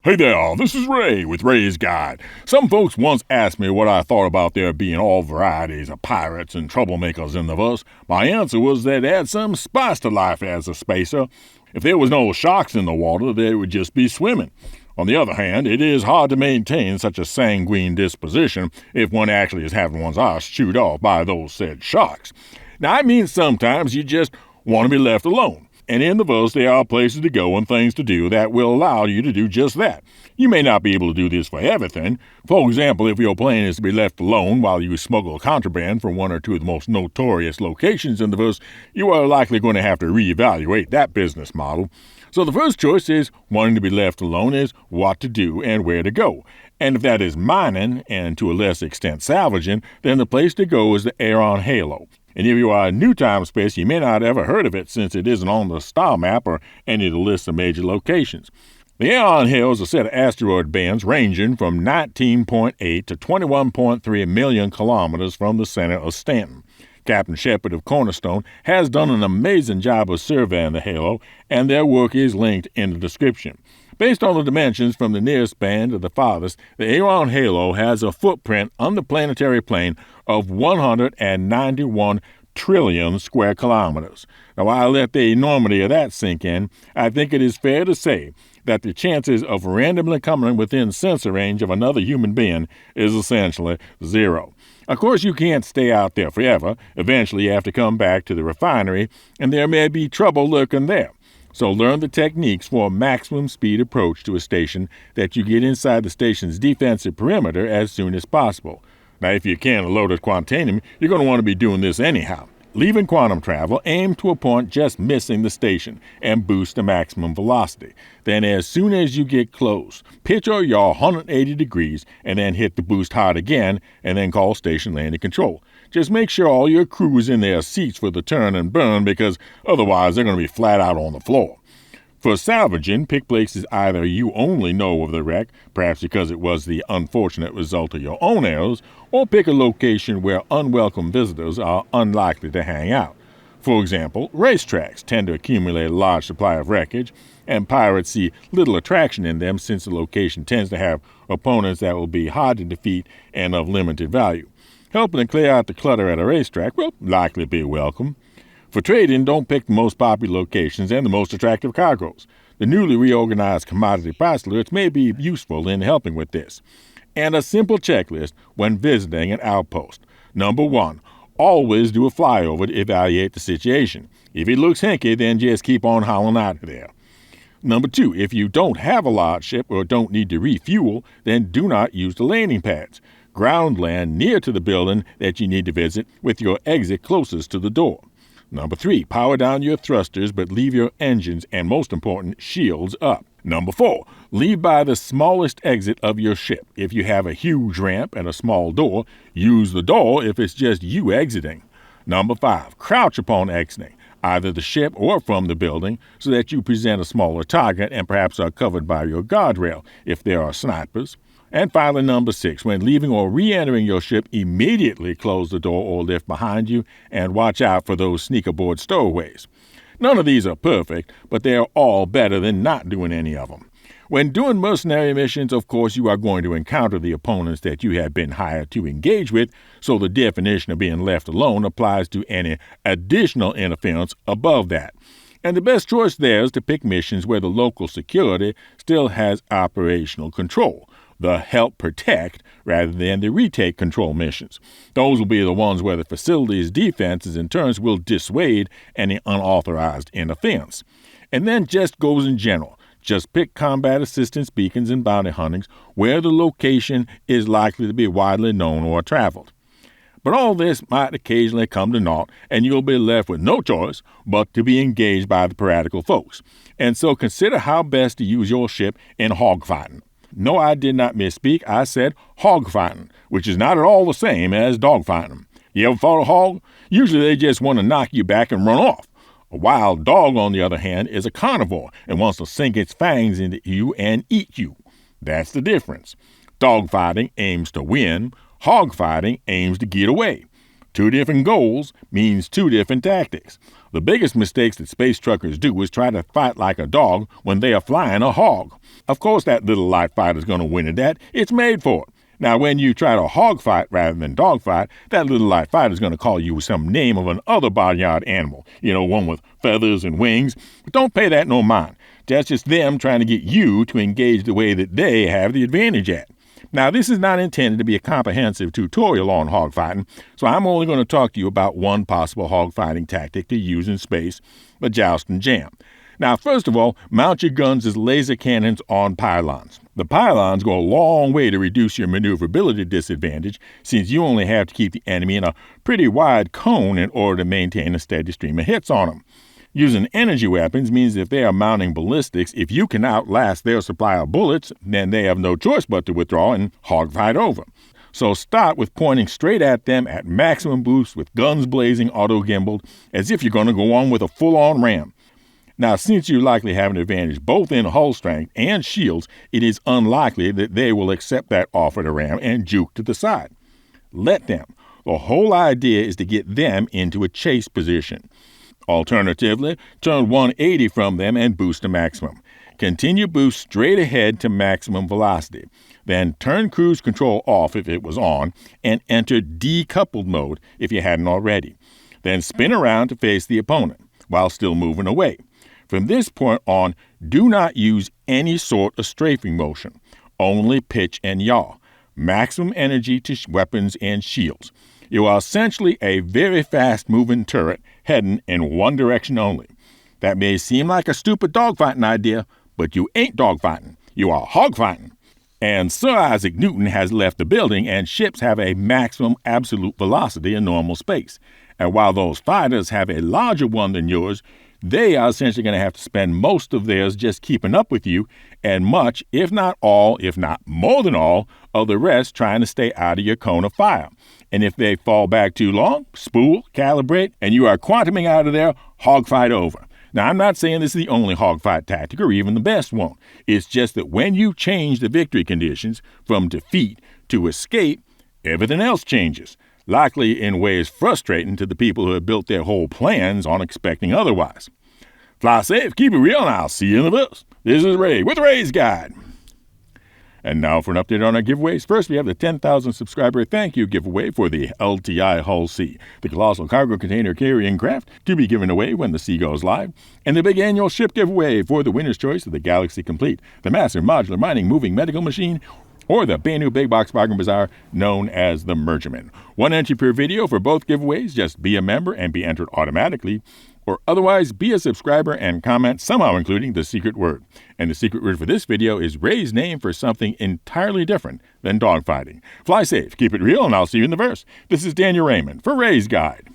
Hey there, this is Ray with Ray's Guide. Some folks once asked me what I thought about there being all varieties of pirates and troublemakers in the verse. My answer was that add some spice to life as a spacer. If there was no sharks in the water, they would just be swimming. On the other hand, it is hard to maintain such a sanguine disposition if one actually is having one's arse chewed off by those said sharks. Now, I mean sometimes you just want to be left alone. And in the verse, there are places to go and things to do that will allow you to do just that. You may not be able to do this for everything. For example, if your plan is to be left alone while you smuggle contraband from one or two of the most notorious locations in the verse, you are likely going to have to reevaluate that business model. So the first choice is wanting to be left alone is what to do and where to go. And if that is mining, and to a less extent salvaging, then the place to go is the Aeron Halo. And if you are a new time space, you may not have ever heard of it since it isn't on the star map or any of the lists of major locations. The Aeron Hill is a set of asteroid bands ranging from 19.8 to 21.3 million kilometers from the center of Stanton. Captain Shepard of Cornerstone has done an amazing job of surveying the halo, and their work is linked in the description. Based on the dimensions from the nearest band to the farthest, the Aeron Halo has a footprint on the planetary plane of 191 trillion square kilometers. Now, while I let the enormity of that sink in, I think it is fair to say that the chances of randomly coming within sensor range of another human being is essentially zero. Of course, you can't stay out there forever. Eventually, you have to come back to the refinery, and there may be trouble lurking there. So learn the techniques for a maximum speed approach to a station that you get inside the station's defensive perimeter as soon as possible. Now, if you can load at Quantanium, you're going to want to be doing this anyhow. Leaving quantum travel, aim to a point just missing the station and boost to maximum velocity. Then as soon as you get close, pitch or yaw 180 degrees and then hit the boost hard again and then call station landing control. Just make sure all your crew is in their seats for the turn and burn because otherwise they're going to be flat out on the floor. For salvaging, pick places either you only know of the wreck, perhaps because it was the unfortunate result of your own errors, or pick a location where unwelcome visitors are unlikely to hang out. For example, racetracks tend to accumulate a large supply of wreckage, and pirates see little attraction in them since the location tends to have opponents that will be hard to defeat and of limited value. Helping to clear out the clutter at a racetrack will likely be welcome. For trading, don't pick the most popular locations and the most attractive cargoes. The newly reorganized commodity price alerts may be useful in helping with this. And a simple checklist when visiting an outpost. Number 1, always do a flyover to evaluate the situation. If it looks hinky, then just keep on hauling out there. Number 2, if you don't have a large ship or don't need to refuel, then do not use the landing pads. Ground land near to the building that you need to visit with your exit closest to the door. Number 3, power down your thrusters but leave your engines and, most important, shields up. Number 4, leave by the smallest exit of your ship. If you have a huge ramp and a small door, use the door if it's just you exiting. Number 5, crouch upon exiting, either the ship or from the building, so that you present a smaller target and perhaps are covered by your guardrail if there are snipers. And finally, number 6, when leaving or re-entering your ship, immediately close the door or lift behind you and watch out for those sneak aboard stowaways. None of these are perfect, but they are all better than not doing any of them. When doing mercenary missions, of course, you are going to encounter the opponents that you have been hired to engage with, so the definition of being left alone applies to any additional interference above that. And the best choice there is to pick missions where the local security still has operational control. The help protect rather than the retake control missions. Those will be the ones where the facility's defenses in turns will dissuade any unauthorized interference. And then just goes in general. Just pick combat assistance beacons and bounty huntings where the location is likely to be widely known or traveled. But all this might occasionally come to naught, and you'll be left with no choice but to be engaged by the piratical folks. And so consider how best to use your ship in hogfighting. No, I did not misspeak. I said hogfighting, which is not at all the same as dogfighting. You ever fought a hog? Usually they just want to knock you back and run off. A wild dog, on the other hand, is a carnivore and wants to sink its fangs into you and eat you. That's the difference. Dogfighting aims to win. Hogfighting aims to get away. Two different goals means two different tactics. The biggest mistakes that space truckers do is try to fight like a dog when they are flying a hog. Of course that little light fighter's going to win at that. It's made for it. Now, when you try to hogfight rather than dogfight, that little light fighter's going to call you some name of an other barnyard animal. One with feathers and wings. But don't pay that no mind. That's just them trying to get you to engage the way that they have the advantage at. Now, this is not intended to be a comprehensive tutorial on hogfighting, so I'm only going to talk to you about one possible hogfighting tactic to use in space, the Joust and Jam. Now, first of all, mount your guns as laser cannons on pylons. The pylons go a long way to reduce your maneuverability disadvantage, since you only have to keep the enemy in a pretty wide cone in order to maintain a steady stream of hits on them. Using energy weapons means if they are mounting ballistics, if you can outlast their supply of bullets, then they have no choice but to withdraw and hogfight over. So start with pointing straight at them at maximum boost with guns blazing, auto-gimbaled, as if you're going to go on with a full-on ram. Now, since you likely have an advantage both in hull strength and shields, it is unlikely that they will accept that offer to ram and juke to the side. Let them. The whole idea is to get them into a chase position. Alternatively, turn 180 from them and boost to maximum. Continue boost straight ahead to maximum velocity. Then turn cruise control off if it was on and enter decoupled mode if you hadn't already. Then spin around to face the opponent while still moving away. From this point on, do not use any sort of strafing motion, only pitch and yaw. Maximum energy to weapons and shields. You are essentially a very fast-moving turret heading in one direction only. That may seem like a stupid dogfighting idea, but you ain't dogfighting. You are hogfighting. And Sir Isaac Newton has left the building, and ships have a maximum absolute velocity in normal space. And while those fighters have a larger one than yours, they are essentially going to have to spend most of theirs just keeping up with you, and much, if not all, if not more than all, of the rest trying to stay out of your cone of fire. And if they fall back too long, spool, calibrate, and you are quantuming out of there, hogfight over. Now, I'm not saying this is the only hogfight tactic or even the best one. It's just that when you change the victory conditions from defeat to escape, everything else changes. Likely in ways frustrating to the people who have built their whole plans on expecting otherwise. Fly safe, keep it real, and I'll see you in the bus. This is Ray with Ray's Guide. And now for an update on our giveaways. First, we have the 10,000 subscriber thank you giveaway for the LTI Hull C, the colossal cargo container carrying craft to be given away when the sea goes live, and the big annual ship giveaway for the winner's choice of the Galaxy Complete, the massive modular mining moving medical machine, or the brand new big box bargain bazaar known as the Mergerman. One entry per video for both giveaways. Just be a member and be entered automatically, or otherwise be a subscriber and comment somehow including the secret word. And the secret word for this video is Ray's name for something entirely different than dogfighting. Fly safe, keep it real, and I'll see you in the verse. This is Daniel Raymond for Ray's Guide.